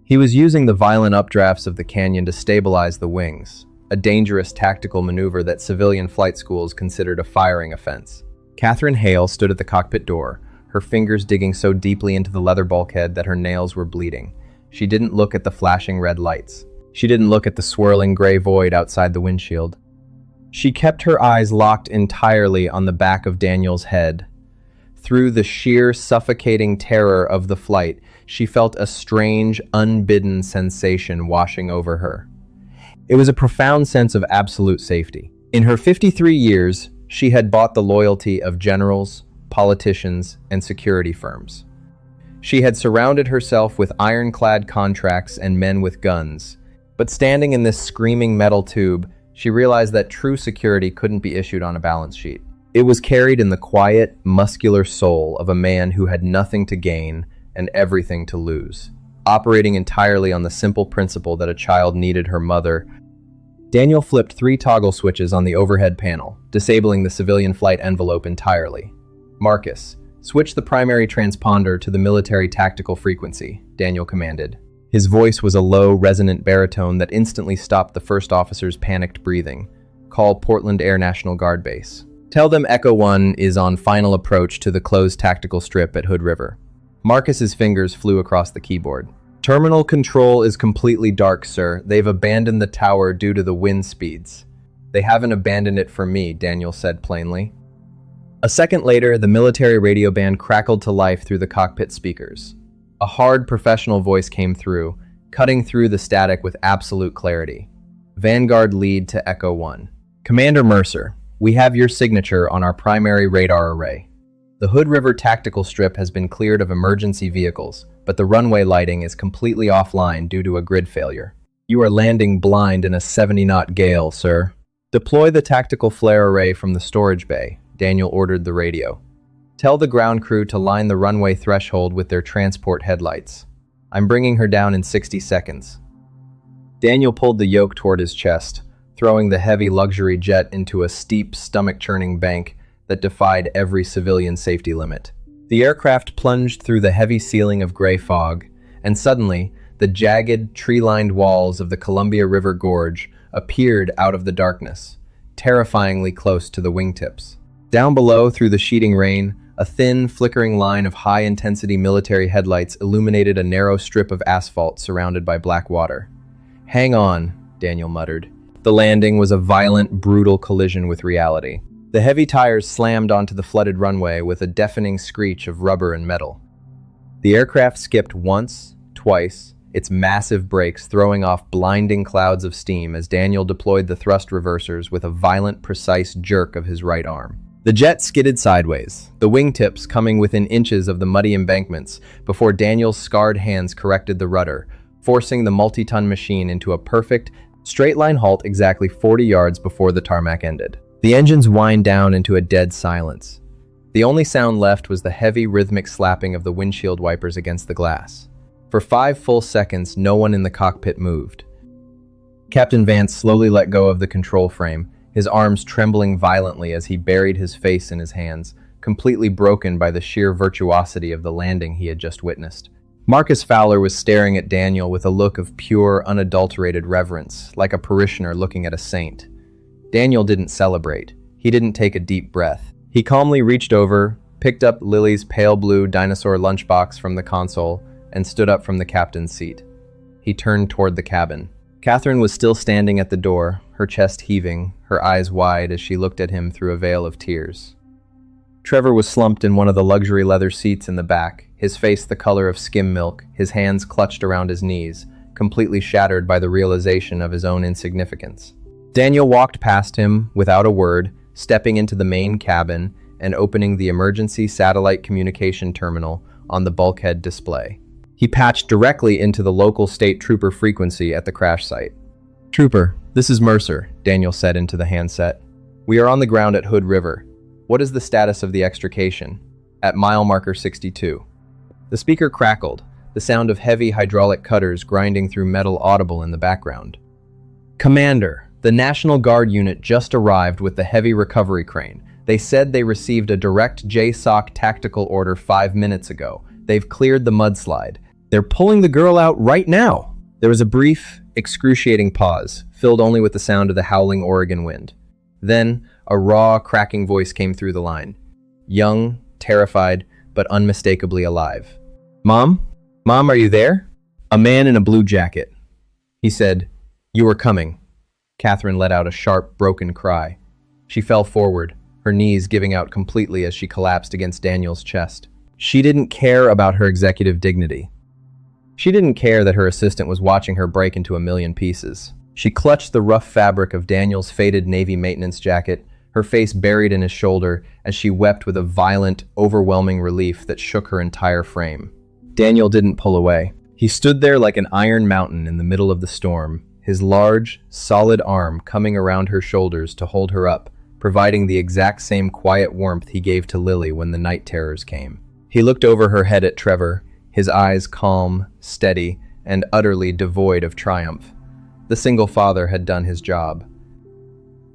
A: He was using the violent updrafts of the canyon to stabilize the wings, a dangerous tactical maneuver that civilian flight schools considered a firing offense. Catherine Hale stood at the cockpit door, her fingers digging so deeply into the leather bulkhead that her nails were bleeding. She didn't look at the flashing red lights. She didn't look at the swirling gray void outside the windshield. She kept her eyes locked entirely on the back of Daniel's head. Through the sheer, suffocating terror of the flight, she felt a strange, unbidden sensation washing over her. It was a profound sense of absolute safety. In her 53 years, she had bought the loyalty of generals, politicians, and security firms. She had surrounded herself with ironclad contracts and men with guns. But standing in this screaming metal tube, she realized that true security couldn't be issued on a balance sheet. It was carried in the quiet, muscular soul of a man who had nothing to gain and everything to lose, operating entirely on the simple principle that a child needed her mother. Daniel flipped 3 toggle switches on the overhead panel, disabling the civilian flight envelope entirely. "Marcus, switch the primary transponder to the military tactical frequency," Daniel commanded. His voice was a low, resonant baritone that instantly stopped the first officer's panicked breathing. "Call Portland Air National Guard Base. Tell them Echo 1 is on final approach to the closed tactical strip at Hood River." Marcus's fingers flew across the keyboard. "Terminal control is completely dark, sir. They've abandoned the tower due to the wind speeds." "They haven't abandoned it for me," Daniel said plainly. A second later, the military radio band crackled to life through the cockpit speakers. A hard, professional voice came through, cutting through the static with absolute clarity. "Vanguard lead to Echo 1. Commander Mercer, we have your signature on our primary radar array. The Hood River tactical strip has been cleared of emergency vehicles, but the runway lighting is completely offline due to a grid failure. You are landing blind in a 70-knot gale, sir. Deploy the tactical flare array from the storage bay," Daniel ordered the radio. "Tell the ground crew to line the runway threshold with their transport headlights. I'm bringing her down in 60 seconds. Daniel pulled the yoke toward his chest, throwing the heavy luxury jet into a steep, stomach-churning bank that defied every civilian safety limit. The aircraft plunged through the heavy ceiling of gray fog, and suddenly, the jagged, tree-lined walls of the Columbia River Gorge appeared out of the darkness, terrifyingly close to the wingtips. Down below, through the sheeting rain, a thin, flickering line of high-intensity military headlights illuminated a narrow strip of asphalt surrounded by black water. "Hang on," Daniel muttered. The landing was a violent, brutal collision with reality. The heavy tires slammed onto the flooded runway with a deafening screech of rubber and metal. The aircraft skipped once, twice, its massive brakes throwing off blinding clouds of steam as Daniel deployed the thrust reversers with a violent, precise jerk of his right arm. The jet skidded sideways, the wingtips coming within inches of the muddy embankments before Daniel's scarred hands corrected the rudder, forcing the multi-ton machine into a perfect, straight-line halt exactly 40 yards before the tarmac ended. The engines whined down into a dead silence. The only sound left was the heavy, rhythmic slapping of the windshield wipers against the glass. For 5 full seconds, no one in the cockpit moved. Captain Vance slowly let go of the control frame, his arms trembling violently as he buried his face in his hands, completely broken by the sheer virtuosity of the landing he had just witnessed. Marcus Fowler was staring at Daniel with a look of pure, unadulterated reverence, like a parishioner looking at a saint. Daniel didn't celebrate. He didn't take a deep breath. He calmly reached over, picked up Lily's pale blue dinosaur lunchbox from the console, and stood up from the captain's seat. He turned toward the cabin. Catherine was still standing at the door, her chest heaving, her eyes wide as she looked at him through a veil of tears. Trevor was slumped in one of the luxury leather seats in the back, his face the color of skim milk, his hands clutched around his knees, completely shattered by the realization of his own insignificance. Daniel walked past him without a word, stepping into the main cabin and opening the emergency satellite communication terminal on the bulkhead display. He patched directly into the local state trooper frequency at the crash site. "Trooper, this is Mercer," Daniel said into the handset. "We are on the ground at Hood River. What is the status of the extrication?" "At mile marker 62. The speaker crackled, the sound of heavy hydraulic cutters grinding through metal audible in the background. "Commander, the National Guard unit just arrived with the heavy recovery crane. They said they received a direct JSOC tactical order 5 minutes ago. They've cleared the mudslide. They're pulling the girl out right now." There was a brief, excruciating pause, filled only with the sound of the howling Oregon wind. Then, a raw, cracking voice came through the line. Young, terrified, but unmistakably alive. "Mom? Mom, are you there?" A man in a blue jacket. He said, "You were coming." Catherine let out a sharp, broken cry. She fell forward, her knees giving out completely as she collapsed against Daniel's chest. She didn't care about her executive dignity. She didn't care that her assistant was watching her break into a million pieces. She clutched the rough fabric of Daniel's faded Navy maintenance jacket, her face buried in his shoulder as she wept with a violent, overwhelming relief that shook her entire frame. Daniel didn't pull away. He stood there like an iron mountain in the middle of the storm, his large, solid arm coming around her shoulders to hold her up, providing the exact same quiet warmth he gave to Lily when the night terrors came. He looked over her head at Trevor, his eyes calm, steady, and utterly devoid of triumph. The single father had done his job.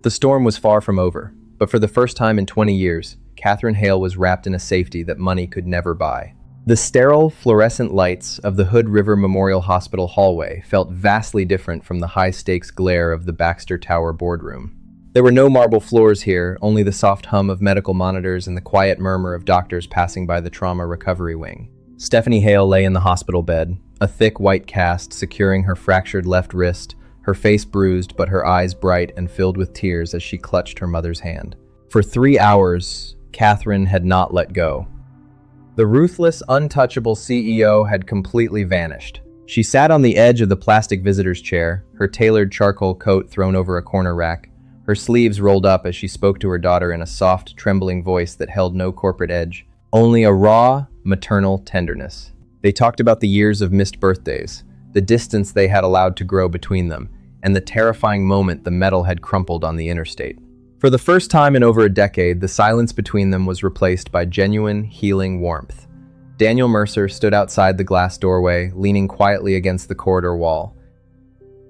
A: The storm was far from over, but for the first time in 20 years, Catherine Hale was wrapped in a safety that money could never buy. The sterile, fluorescent lights of the Hood River Memorial Hospital hallway felt vastly different from the high-stakes glare of the Baxter Tower boardroom. There were no marble floors here, only the soft hum of medical monitors and the quiet murmur of doctors passing by the trauma recovery wing. Stephanie Hale lay in the hospital bed, a thick white cast securing her fractured left wrist, her face bruised but her eyes bright and filled with tears as she clutched her mother's hand. For 3 hours, Catherine had not let go. The ruthless, untouchable CEO had completely vanished. She sat on the edge of the plastic visitor's chair, her tailored charcoal coat thrown over a corner rack, her sleeves rolled up as she spoke to her daughter in a soft, trembling voice that held no corporate edge, only a raw, maternal tenderness. They talked about the years of missed birthdays, the distance they had allowed to grow between them, and the terrifying moment the metal had crumpled on the interstate. For the first time in over a decade, the silence between them was replaced by genuine, healing warmth. Daniel Mercer stood outside the glass doorway, leaning quietly against the corridor wall.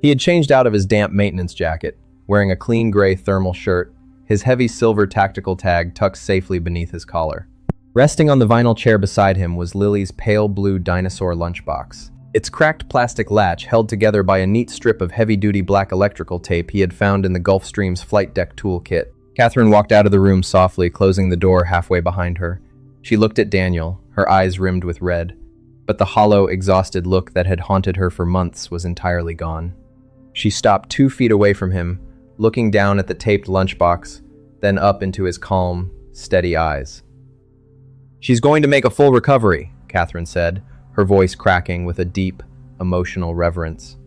A: He had changed out of his damp maintenance jacket, wearing a clean gray thermal shirt, his heavy silver tactical tag tucked safely beneath his collar. Resting on the vinyl chair beside him was Lily's pale blue dinosaur lunchbox. Its cracked plastic latch held together by a neat strip of heavy-duty black electrical tape he had found in the Gulfstream's flight deck toolkit. Catherine walked out of the room softly, closing the door halfway behind her. She looked at Daniel, her eyes rimmed with red, but the hollow, exhausted look that had haunted her for months was entirely gone. She stopped 2 feet away from him, looking down at the taped lunchbox, then up into his calm, steady eyes. "She's going to make a full recovery," Catherine said, her voice cracking with a deep, emotional reverence.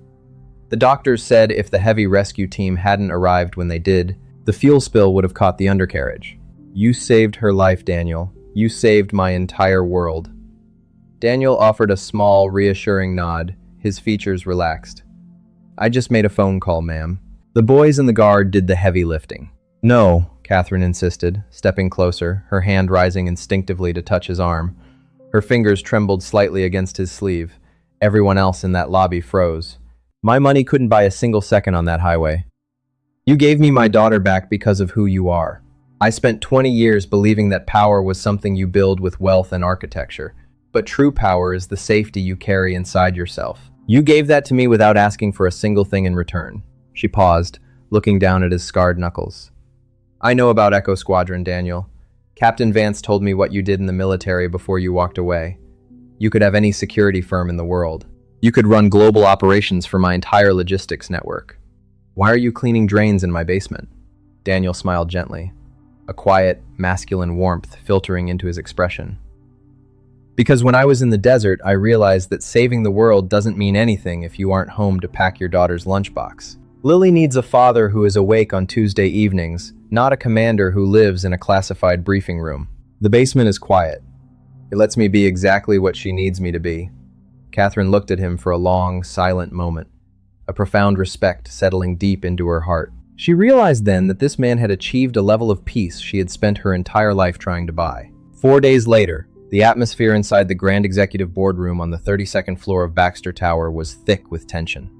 A: "The doctors said if the heavy rescue team hadn't arrived when they did, the fuel spill would have caught the undercarriage. You saved her life, Daniel. You saved my entire world." Daniel offered a small, reassuring nod, his features relaxed. "I just made a phone call, ma'am. The boys and the guard did the heavy lifting." "No," Catherine insisted, stepping closer, her hand rising instinctively to touch his arm. Her fingers trembled slightly against his sleeve. Everyone else in that lobby froze. "My money couldn't buy a single second on that highway. You gave me my daughter back because of who you are. I spent 20 years believing that power was something you build with wealth and architecture. But true power is the safety you carry inside yourself. You gave that to me without asking for a single thing in return." She paused, looking down at his scarred knuckles. "I know about Echo Squadron, Daniel. Captain Vance told me what you did in the military before you walked away. You could have any security firm in the world. You could run global operations for my entire logistics network. Why are you cleaning drains in my basement?" Daniel smiled gently, a quiet, masculine warmth filtering into his expression. "Because when I was in the desert, I realized that saving the world doesn't mean anything if you aren't home to pack your daughter's lunchbox. Lily needs a father who is awake on Tuesday evenings, not a commander who lives in a classified briefing room. The basement is quiet. It lets me be exactly what she needs me to be." Catherine looked at him for a long, silent moment, a profound respect settling deep into her heart. She realized then that this man had achieved a level of peace she had spent her entire life trying to buy. 4 days later, the atmosphere inside the Grand Executive Boardroom on the 32nd floor of Baxter Tower was thick with tension.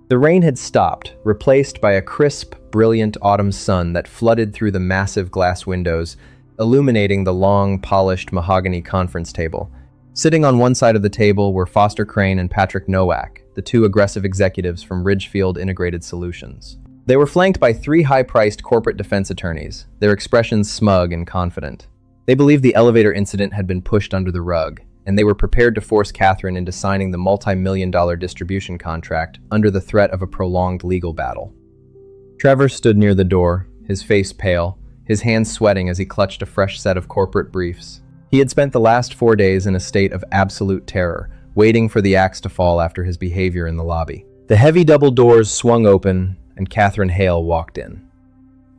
A: The rain had stopped, replaced by a crisp, brilliant autumn sun that flooded through the massive glass windows, illuminating the long, polished mahogany conference table. Sitting on one side of the table were Foster Crane and Patrick Nowak, the two aggressive executives from Ridgefield Integrated Solutions. They were flanked by 3 high-priced corporate defense attorneys, their expressions smug and confident. They believed the elevator incident had been pushed under the rug, and they were prepared to force Catherine into signing the multi-million-dollar distribution contract under the threat of a prolonged legal battle. Trevor stood near the door, his face pale, his hands sweating as he clutched a fresh set of corporate briefs. He had spent the last 4 days in a state of absolute terror, waiting for the axe to fall after his behavior in the lobby. The heavy double doors swung open, and Catherine Hale walked in.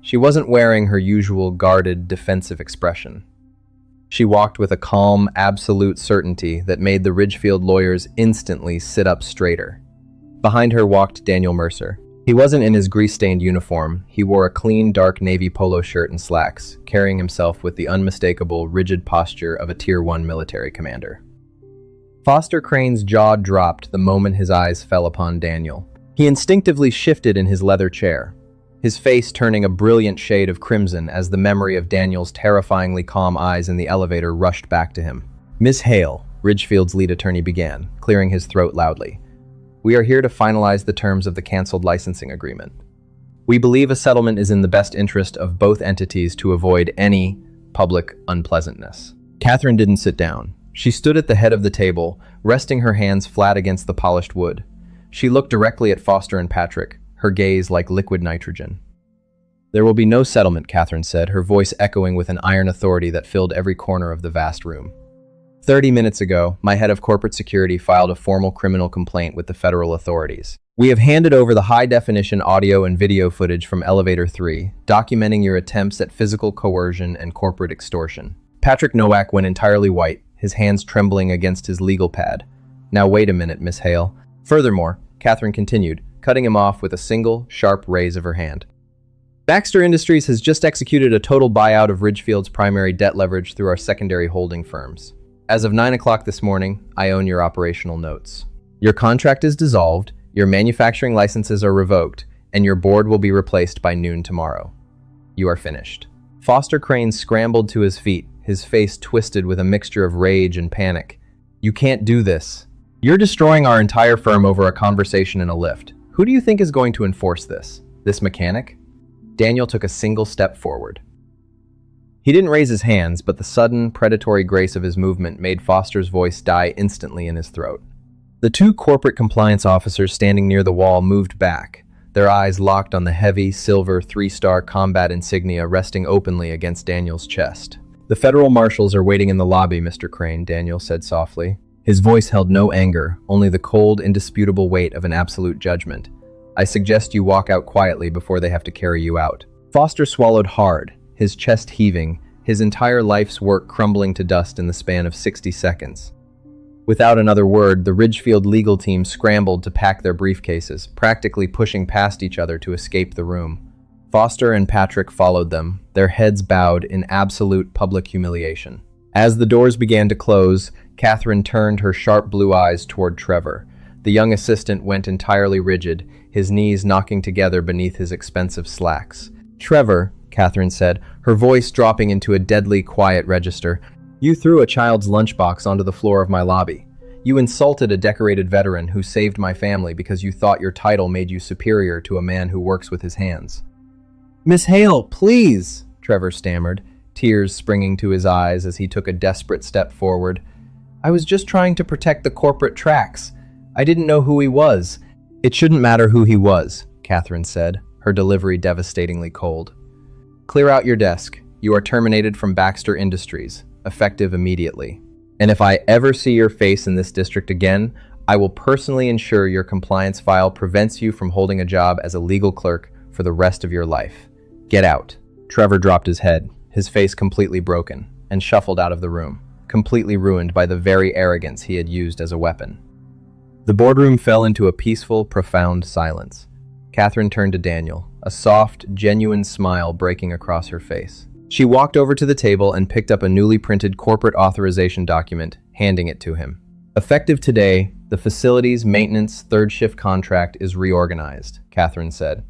A: She wasn't wearing her usual guarded, defensive expression. She walked with a calm, absolute certainty that made the Ridgefield lawyers instantly sit up straighter. Behind her walked Daniel Mercer. He wasn't in his grease-stained uniform. He wore a clean, dark navy polo shirt and slacks, carrying himself with the unmistakable, rigid posture of a Tier 1 military commander. Foster Crane's jaw dropped the moment his eyes fell upon Daniel. He instinctively shifted in his leather chair, his face turning a brilliant shade of crimson as the memory of Daniel's terrifyingly calm eyes in the elevator rushed back to him. "Miss Hale," Ridgefield's lead attorney began, clearing his throat loudly. "We are here to finalize the terms of the canceled licensing agreement. We believe a settlement is in the best interest of both entities to avoid any public unpleasantness." Catherine didn't sit down. She stood at the head of the table, resting her hands flat against the polished wood. She looked directly at Foster and Patrick, her gaze like liquid nitrogen. "There will be no settlement," Catherine said, her voice echoing with an iron authority that filled every corner of the vast room. 30 minutes ago, my head of corporate security filed a formal criminal complaint with the federal authorities. We have handed over the high-definition audio and video footage from Elevator 3, documenting your attempts at physical coercion and corporate extortion. Patrick Nowak went entirely white, his hands trembling against his legal pad. "Now wait a minute, Miss Hale. Furthermore," Catherine continued, cutting him off with a single, sharp raise of her hand. "Baxter Industries has just executed a total buyout of Ridgefield's primary debt leverage through our secondary holding firms. As of 9 o'clock this morning, I own your operational notes. Your contract is dissolved, your manufacturing licenses are revoked, and your board will be replaced by noon tomorrow. You are finished." Foster Crane scrambled to his feet, his face twisted with a mixture of rage and panic. "You can't do this. You're destroying our entire firm over a conversation in a lift. Who do you think is going to enforce this? This mechanic?" Daniel took a single step forward. He didn't raise his hands, but the sudden, predatory grace of his movement made Foster's voice die instantly in his throat. The 2 corporate compliance officers standing near the wall moved back, their eyes locked on the heavy, silver, three-star combat insignia resting openly against Daniel's chest. "The federal marshals are waiting in the lobby, Mr. Crane," Daniel said softly. His voice held no anger, only the cold, indisputable weight of an absolute judgment. "I suggest you walk out quietly before they have to carry you out." Foster swallowed hard, his chest heaving, his entire life's work crumbling to dust in the span of 60 seconds. Without another word, the Ridgefield legal team scrambled to pack their briefcases, practically pushing past each other to escape the room. Foster and Patrick followed them, their heads bowed in absolute public humiliation. As the doors began to close, Catherine turned her sharp blue eyes toward Trevor. The young assistant went entirely rigid, his knees knocking together beneath his expensive slacks. "Trevor," Catherine said, her voice dropping into a deadly quiet register, "you threw a child's lunchbox onto the floor of my lobby. You insulted a decorated veteran who saved my family because you thought your title made you superior to a man who works with his hands." "Miss Hale, please," Trevor stammered, tears springing to his eyes as he took a desperate step forward. "I was just trying to protect the corporate tracks. I didn't know who he was." "It shouldn't matter who he was," Catherine said, her delivery devastatingly cold. "Clear out your desk. You are terminated from Baxter Industries, effective immediately. And if I ever see your face in this district again, I will personally ensure your compliance file prevents you from holding a job as a legal clerk for the rest of your life. Get out." Trevor dropped his head, his face completely broken, and shuffled out of the room, completely ruined by the very arrogance he had used as a weapon. The boardroom fell into a peaceful, profound silence. Catherine turned to Daniel, a soft, genuine smile breaking across her face. She walked over to the table and picked up a newly printed corporate authorization document, handing it to him. "Effective today, the facility's maintenance third shift contract is reorganized," Catherine said.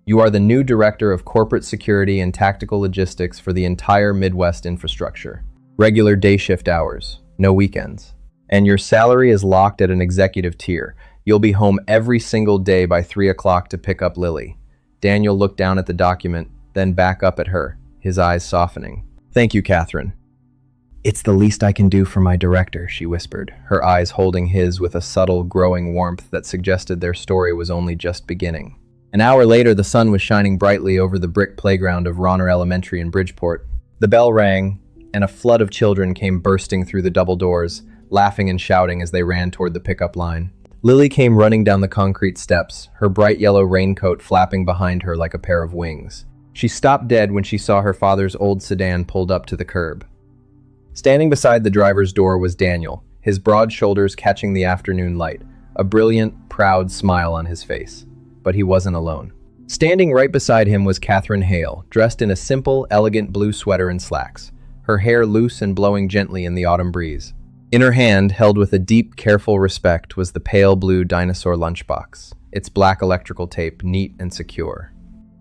A: "You are the new director of corporate security and tactical logistics for the entire Midwest infrastructure. Regular day shift hours, no weekends. And your salary is locked at an executive tier. You'll be home every single day by 3 o'clock to pick up Lily." Daniel looked down at the document, then back up at her, his eyes softening. "Thank you, Catherine." "It's the least I can do for my director," she whispered, her eyes holding his with a subtle, growing warmth that suggested their story was only just beginning. An hour later, the sun was shining brightly over the brick playground of Ronner Elementary in Bridgeport. The bell rang, and a flood of children came bursting through the double doors, laughing and shouting as they ran toward the pickup line. Lily came running down the concrete steps, her bright yellow raincoat flapping behind her like a pair of wings. She stopped dead when she saw her father's old sedan pulled up to the curb. Standing beside the driver's door was Daniel, his broad shoulders catching the afternoon light, a brilliant, proud smile on his face. But he wasn't alone. Standing right beside him was Catherine Hale, dressed in a simple, elegant blue sweater and slacks, her hair loose and blowing gently in the autumn breeze. In her hand, held with a deep, careful respect, was the pale blue dinosaur lunchbox, its black electrical tape neat and secure.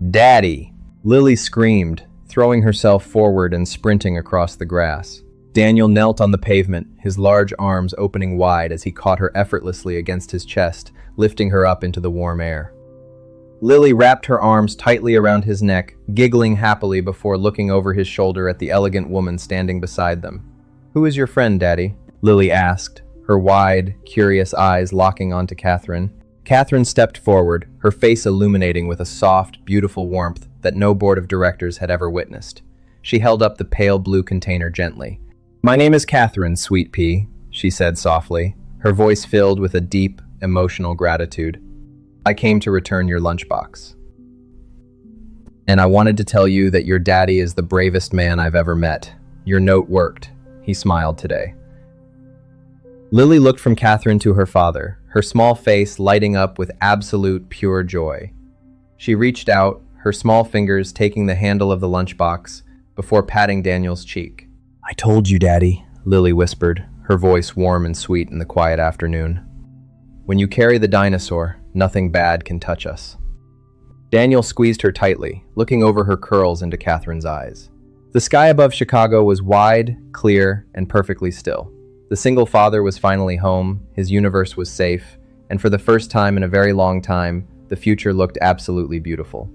A: "Daddy!" Lily screamed, throwing herself forward and sprinting across the grass. Daniel knelt on the pavement, his large arms opening wide as he caught her effortlessly against his chest, lifting her up into the warm air. Lily wrapped her arms tightly around his neck, giggling happily before looking over his shoulder at the elegant woman standing beside them. "Who is your friend, Daddy?" Lily asked, her wide, curious eyes locking onto Catherine. Catherine stepped forward, her face illuminating with a soft, beautiful warmth that no board of directors had ever witnessed. She held up the pale blue container gently. "My name is Catherine, Sweet Pea," she said softly, her voice filled with a deep, emotional gratitude. "I came to return your lunchbox. And I wanted to tell you that your daddy is the bravest man I've ever met. Your note worked." He smiled today. Lily looked from Catherine to her father, her small face lighting up with absolute pure joy. She reached out, her small fingers taking the handle of the lunchbox, before patting Daniel's cheek. "I told you, Daddy," Lily whispered, her voice warm and sweet in the quiet afternoon. "When you carry the dinosaur, nothing bad can touch us." Daniel squeezed her tightly, looking over her curls into Catherine's eyes. The sky above Chicago was wide, clear, and perfectly still. The single father was finally home, his universe was safe, and for the first time in a very long time, the future looked absolutely beautiful.